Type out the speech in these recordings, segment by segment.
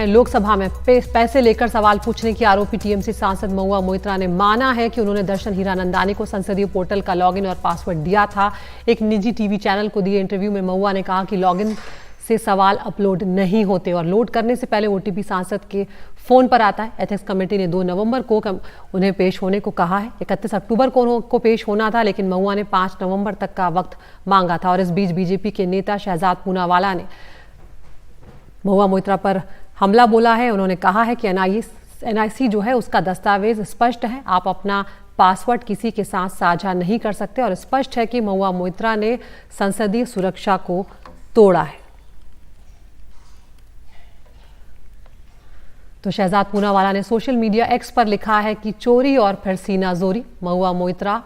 लोकसभा में पैसे लेकर सवाल पूछने की आरोपी टीएमसी सांसद महुआ मोइत्रा ने माना है कि उन्होंने दर्शन हीरानंदानी को संसदीय पोर्टल का लॉगिन और पासवर्ड दिया था। एक निजी टीवी चैनल को दिए इंटरव्यू में महुआ ने कहा कि लॉगिन से सवाल अपलोड नहीं होते और लोड करने से पहले ओटीपी सांसद के फोन पर आता है। एथिक्स कमेटी ने 2 नवंबर को उन्हें पेश होने को कहा है। 31 अक्टूबर को उनको पेश होना था, लेकिन महुआ ने 5 नवंबर तक का वक्त मांगा था। और इस बीच बीजेपी के नेता शहजाद पूनावाला ने महुआ मोइत्रा पर हमला बोला है। उन्होंने कहा है कि एनआईसी जो है उसका दस्तावेज स्पष्ट है, आप अपना पासवर्ड किसी के साथ साझा नहीं कर सकते और स्पष्ट है कि महुआ मोइत्रा ने संसदीय सुरक्षा को तोड़ा है। तो शहजाद पूनावाला ने सोशल मीडिया एक्स पर लिखा है कि चोरी और फिर सीनाजोरी। महुआ मोइत्रा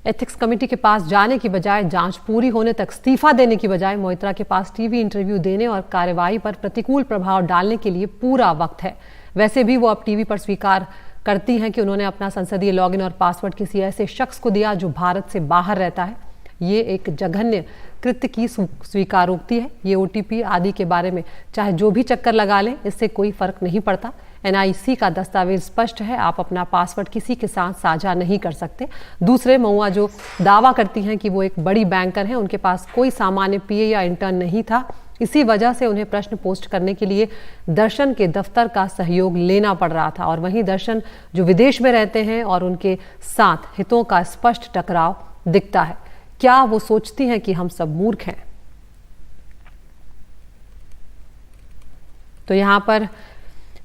एथिक्स कमेटी के पास जाने की बजाय जांच पूरी होने तक इस्तीफा देने की बजाय मोइत्रा के पास टीवी इंटरव्यू देने और कार्यवाही पर प्रतिकूल प्रभाव डालने के लिए पूरा वक्त है। वैसे भी वो अब टीवी पर स्वीकार करती हैं कि उन्होंने अपना संसदीय लॉगिन और पासवर्ड किसी ऐसे शख्स को दिया जो भारत से बाहर रहता है। ये एक जघन्य कृत्य की स्वीकारोक्ति है। ये ओटीपी आदि के बारे में चाहे जो भी चक्कर लगा लें, इससे कोई फर्क नहीं पड़ता। एनआईसी का दस्तावेज स्पष्ट है, आप अपना पासवर्ड किसी के साथ साझा नहीं कर सकते। दूसरे महुआ जो दावा करती हैं कि वो एक बड़ी बैंकर हैं, उनके पास कोई सामान्य पीए या इंटर्न नहीं था। इसी वजह से उन्हें प्रश्न पोस्ट करने के लिए दर्शन के दफ्तर का सहयोग लेना पड़ रहा था। और वहीं दर्शन जो विदेश में रहते हैं और उनके साथ हितों का स्पष्ट टकराव दिखता है। क्या वो सोचती हैं कि हम सब मूर्ख हैं? तो यहाँ पर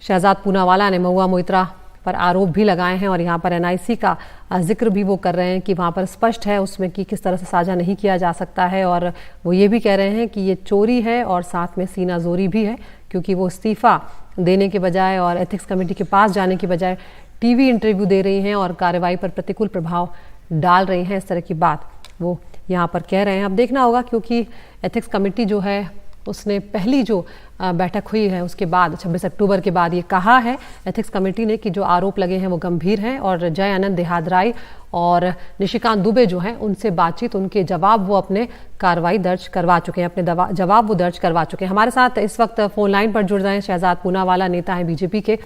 शहजाद पूनावाला ने महुआ मोइत्रा पर आरोप भी लगाए हैं और यहाँ पर एनआईसी का जिक्र भी वो कर रहे हैं कि वहाँ पर स्पष्ट है उसमें कि किस तरह से साझा नहीं किया जा सकता है। और वो ये भी कह रहे हैं कि ये चोरी है और साथ में सीनाजोरी भी है, क्योंकि वो इस्तीफा देने के बजाय और एथिक्स कमेटी के पास जाने के बजाय टीवी इंटरव्यू दे रही हैं और कार्रवाई पर प्रतिकूल प्रभाव डाल रही हैं। इस तरह की बात वो यहाँ पर कह रहे हैं। अब देखना होगा, क्योंकि एथिक्स कमेटी जो है उसने पहली जो बैठक हुई है उसके बाद 26 अक्टूबर के बाद ये कहा है एथिक्स कमेटी ने कि जो आरोप लगे हैं वो गंभीर हैं और जय आनंद देहादराई और निशिकांत दुबे जो हैं उनसे बातचीत, उनके जवाब वो अपने कार्रवाई दर्ज करवा चुके हैं, अपने जवाब वो दर्ज करवा चुके हैं। हमारे साथ इस वक्त फोन लाइन पर जुड़ रहे हैं शहजाद पूनावाला, नेता हैं बीजेपी के।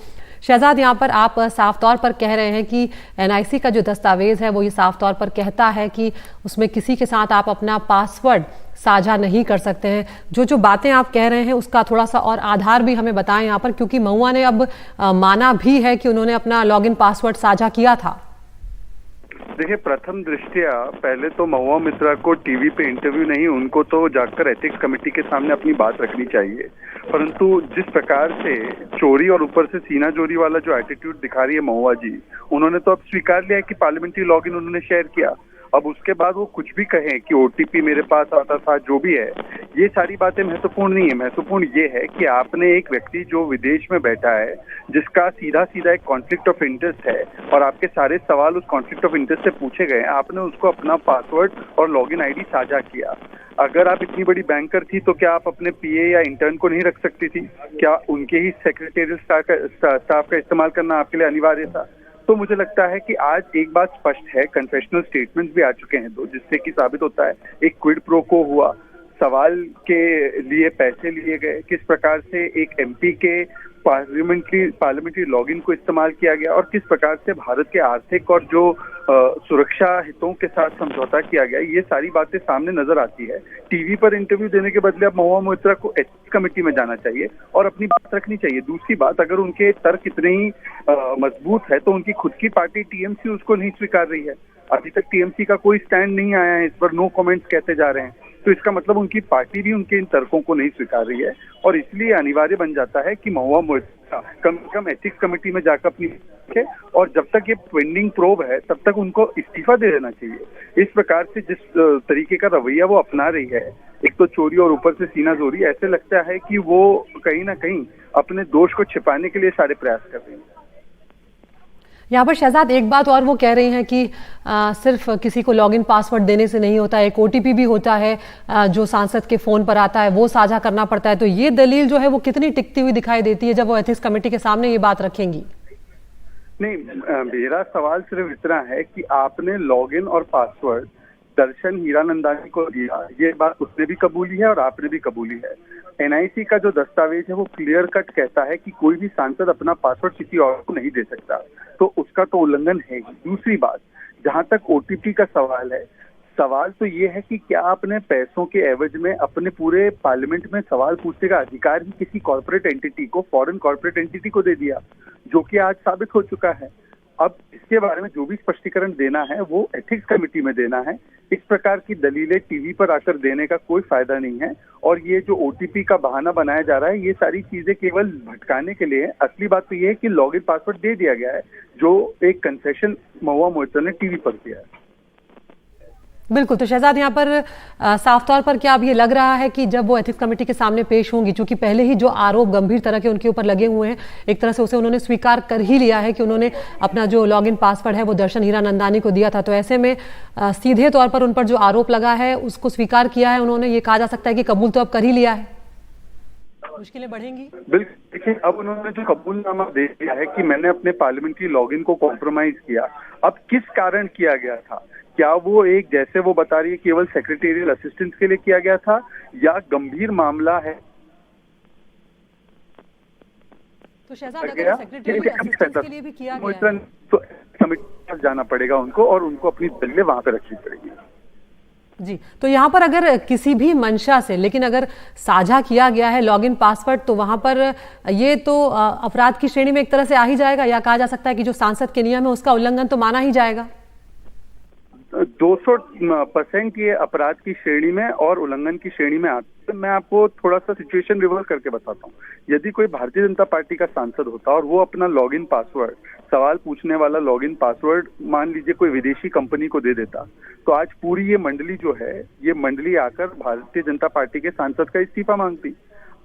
शहजाद, यहाँ पर आप साफ तौर पर कह रहे हैं कि एनआईसी का जो दस्तावेज है वो ये साफ तौर पर कहता है कि उसमें किसी के साथ आप अपना पासवर्ड साझा नहीं कर सकते हैं। जो बातें आप कह रहे हैं उसका थोड़ा सा और आधार भी हमें बताएं यहाँ पर, क्योंकि महुआ ने अब माना भी है कि उन्होंने अपना लॉगिन पासवर्ड साझा किया था। देखिए, प्रथम दृष्टया पहले तो महुआ मोइत्रा को टीवी पे इंटरव्यू नहीं, उनको तो जाकर एथिक्स कमेटी के सामने अपनी बात रखनी चाहिए। परंतु जिस प्रकार से चोरी और ऊपर से सीना चोरी वाला जो एटीट्यूड दिखा रही है महुआ जी, उन्होंने तो अब स्वीकार लिया है कि पार्लियामेंट्री लॉगिन उन्होंने शेयर किया। अब उसके बाद वो कुछ भी कहें कि ओटीपी मेरे पास आता था, जो भी है, ये सारी बातें महत्वपूर्ण नहीं है। महत्वपूर्ण ये है कि आपने एक व्यक्ति जो विदेश में बैठा है, जिसका सीधा सीधा एक कॉन्फ्लिक्ट ऑफ इंटरेस्ट है और आपके सारे सवाल उस कॉन्फ्लिक्ट ऑफ इंटरेस्ट से पूछे गए, आपने उसको अपना पासवर्ड और लॉगिन आईडी साझा किया। अगर आप इतनी बड़ी बैंकर थी तो क्या आप अपने पीए या इंटर्न को नहीं रख सकती थी? क्या उनके ही सेक्रेटरियल स्टाफ का इस्तेमाल करना आपके लिए अनिवार्य था? तो मुझे लगता है कि आज एक बात स्पष्ट है, कन्फेशनल स्टेटमेंट्स भी आ चुके हैं 2, जिससे कि साबित होता है एक क्विड प्रो को हुआ, सवाल के लिए पैसे लिए गए, किस प्रकार से एक एमपी के पार्लियामेंट्री लॉगिन को इस्तेमाल किया गया और किस प्रकार से भारत के आर्थिक और जो सुरक्षा हितों के साथ समझौता किया गया, ये सारी बातें सामने नजर आती है। टीवी पर इंटरव्यू देने के बदले अब महुआ मोइत्रा को एथिक्स कमेटी में जाना चाहिए और अपनी बात रखनी चाहिए। दूसरी बात, अगर उनके तर्क इतने ही मजबूत है तो उनकी खुद की पार्टी टीएमसी उसको नहीं स्वीकार रही है। अभी तक टीएमसी का कोई स्टैंड नहीं आया है इस पर, नो कमेंट्स कहते जा रहे हैं। तो इसका मतलब उनकी पार्टी भी उनके इन तर्कों को नहीं स्वीकार रही है और इसलिए अनिवार्य बन जाता है कि महुआ मोइत्रा कम से कम एथिक्स कमेटी में जाकर अपनी और जब तक ये पेंडिंग प्रोब है तब तक उनको इस्तीफा दे देना चाहिए। इस प्रकार से जिस तरीके का रवैया वो अपना रही है, एक तो चोरी और ऊपर से सीनाजोरी, ऐसे लगता है कि वो कहीं ना कहीं अपने दोष को छिपाने के लिए सारे प्रयास कर रही है। यहाँ पर शहजाद एक बात और वो कह रही हैं कि सिर्फ किसी को लॉगिन पासवर्ड देने से नहीं होता, एक ओटीपी भी होता है जो सांसद के फोन पर आता है, वो साझा करना पड़ता है। तो ये दलील जो है वो कितनी टिकती हुई दिखाई देती है जब वो एथिक्स कमेटी के सामने ये बात रखेंगी? नहीं, मेरा सवाल सिर्फ इतना है कि आपने लॉगिन और पासवर्ड दर्शन हीरानंदानी को दिया, ये बात उसने भी कबूली है और आपने भी कबूली है। एनआईसी का जो दस्तावेज है वो क्लियर कट कहता है कि कोई भी सांसद अपना पासवर्ड किसी और को नहीं दे सकता, तो उसका तो उल्लंघन है ही। दूसरी बात, जहां तक ओटीपी का सवाल है, सवाल तो ये है कि क्या आपने पैसों के एवज में अपने पूरे पार्लियामेंट में सवाल पूछने का अधिकार ही किसी कॉर्पोरेट एंटिटी को, फॉरेन कॉर्पोरेट एंटिटी को दे दिया, जो कि आज साबित हो चुका है। अब इसके बारे में जो भी स्पष्टीकरण देना है वो एथिक्स कमेटी में देना है। इस प्रकार की दलीलें टीवी पर आकर देने का कोई फायदा नहीं है। और ये जो ओटीपी का बहाना बनाया जा रहा है, ये सारी चीजें केवल भटकाने के लिए है। असली बात तो ये है कि लॉगिन पासवर्ड दे दिया गया है, जो एक कंसेशन महुआ मोइत्रा ने टीवी पर दिया है। बिल्कुल, तो शहजाद यहाँ पर साफ तौर पर क्या अब ये लग रहा है कि जब वो एथिक्स कमेटी के सामने पेश होंगी, चूंकि पहले ही जो आरोप गंभीर तरह के उनके ऊपर लगे हुए हैं, एक तरह से उसे उन्होंने स्वीकार कर ही लिया है कि उन्होंने अपना जो लॉगिन पासवर्ड है वो दर्शन हीरानंदानी को दिया था, तो ऐसे में सीधे तौर पर उन पर जो आरोप लगा है उसको स्वीकार किया है उन्होंने, ये कहा जा सकता है कि कबूल तो अब कर ही लिया है। मुश्किलें बढ़ेंगी। बिल्कुल, देखिए अब उन्होंने जो कबूलनामा दे दिया है कि मैंने अपने पार्लियामेंट्री लॉगिन को कॉम्प्रोमाइज किया, अब किस कारण किया गया था, क्या वो एक, जैसे वो बता रही है, केवल सेक्रेटेरियल असिस्टेंस के लिए किया गया था या गंभीर मामला है? तो शहजाद अगर सेक्रेटेरियल असिस्टेंस के लिए भी किया गया है तो कमेटी पास जाना पड़ेगा उनको और उनको अपनी दलीलें वहां पे रखनी पड़ेगी। जी, तो यहाँ पर अगर किसी भी मंशा से, लेकिन अगर साझा किया गया है लॉगिन पासवर्ड, तो वहां पर ये तो अपराध की श्रेणी में एक तरह से आ ही जाएगा, या कहा जा सकता है कि जो सांसद के नियम है उसका उल्लंघन तो माना ही जाएगा। 200% ये अपराध की श्रेणी में और उल्लंघन की श्रेणी में आता है। मैं आपको थोड़ा सा सिचुएशन रिवर्स करके बताता हूँ। यदि कोई भारतीय जनता पार्टी का सांसद होता और वो अपना लॉगिन पासवर्ड, सवाल पूछने वाला लॉगिन पासवर्ड मान लीजिए कोई विदेशी कंपनी को दे देता, तो आज पूरी ये मंडली जो है, ये मंडली आकर भारतीय जनता पार्टी के सांसद का इस्तीफा मांगती।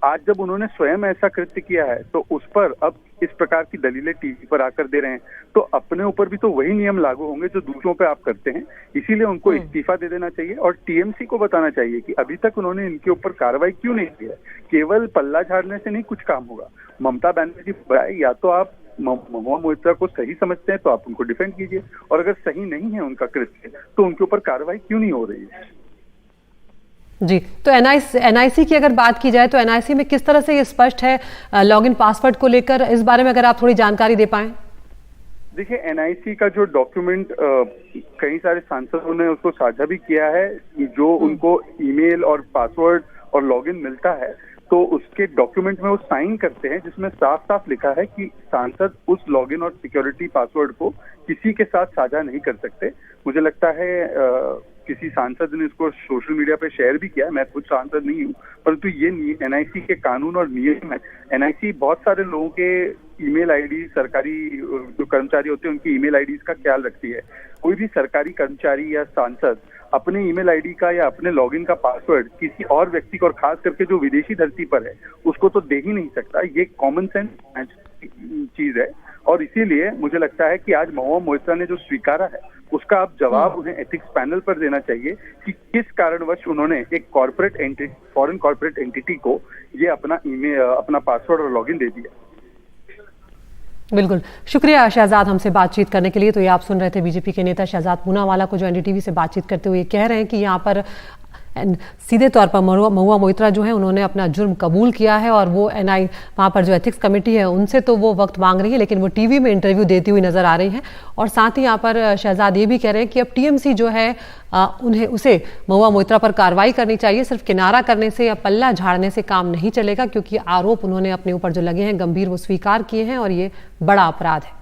आज जब उन्होंने स्वयं ऐसा कृत्य किया है तो उस पर अब इस प्रकार की दलीलें टीवी पर आकर दे रहे हैं, तो अपने ऊपर भी तो वही नियम लागू होंगे जो दूसरों पे आप करते हैं। इसीलिए उनको इस्तीफा दे देना चाहिए और टीएमसी को बताना चाहिए कि अभी तक उन्होंने इनके ऊपर कार्रवाई क्यों नहीं की है। केवल पल्ला झाड़ने से नहीं कुछ काम होगा। ममता बनर्जी बताए, या तो आप महुआ मोइत्रा को सही समझते हैं तो आप उनको डिफेंड कीजिए, और अगर सही नहीं है उनका कृत्य तो उनके ऊपर कार्रवाई क्यों नहीं हो रही है। जी, तो एनआईसी की अगर बात की जाए तो एनआईसी में किस तरह से ये स्पष्ट है लॉगिन पासवर्ड को लेकर, इस बारे में अगर आप थोड़ी जानकारी दे पाएं। देखिए, एनआईसी का जो डॉक्यूमेंट कई सारे सांसदों ने उसको साझा भी किया है, जो उनको ईमेल और पासवर्ड और लॉगिन मिलता है, तो उसके डॉक्यूमेंट में वो साइन करते हैं जिसमें साफ साफ लिखा है कि सांसद उस लॉगिन और सिक्योरिटी पासवर्ड को किसी के साथ साझा नहीं कर सकते। मुझे लगता है किसी सांसद ने इसको सोशल मीडिया पे शेयर भी किया है। मैं खुद सांसद नहीं हूँ, परंतु ये एनआईसी के कानून और नियम है। एनआईसी बहुत सारे लोगों के ईमेल आईडी, सरकारी जो कर्मचारी होते हैं उनकी ईमेल आईडीज का ख्याल रखती है। कोई भी सरकारी कर्मचारी या सांसद अपने ईमेल आईडी का या अपने लॉगिन का पासवर्ड किसी और व्यक्ति को, और खास करके जो विदेशी धरती पर है, उसको तो दे ही नहीं सकता। ये कॉमन सेंस चीज है और इसीलिए मुझे लगता है कि आज महुआ मोइत्रा ने जो स्वीकारा है उसका अब जवाब उन्हें एथिक्स पैनल पर देना चाहिए कि किस कारणवश उन्होंने एक corporate entity, foreign corporate entity को ये अपना ईमेल, अपना पासवर्ड और लॉगिन दे दिया। बिल्कुल, शुक्रिया शहजाद हमसे बातचीत करने के लिए। तो ये आप सुन रहे थे बीजेपी के नेता शहजाद पूनावाला को, जो एनडीटीवी से बातचीत करते हुए कह रहे हैं कि यहाँ पर सीधे तौर पर महुआ मोइत्रा जो है उन्होंने अपना जुर्म कबूल किया है, और वो एनआई वहाँ पर जो एथिक्स कमेटी है उनसे तो वो वक्त मांग रही है, लेकिन वो टीवी में इंटरव्यू देती हुई नजर आ रही हैं। और साथ ही यहाँ पर शहजाद ये भी कह रहे हैं कि अब टीएमसी जो है उसे महुआ मोइत्रा पर कार्रवाई करनी चाहिए। सिर्फ किनारा करने से या पल्ला झाड़ने से काम नहीं चलेगा, क्योंकि आरोप उन्होंने अपने ऊपर जो लगे हैं गंभीर, वो स्वीकार किए हैं और ये बड़ा अपराध है।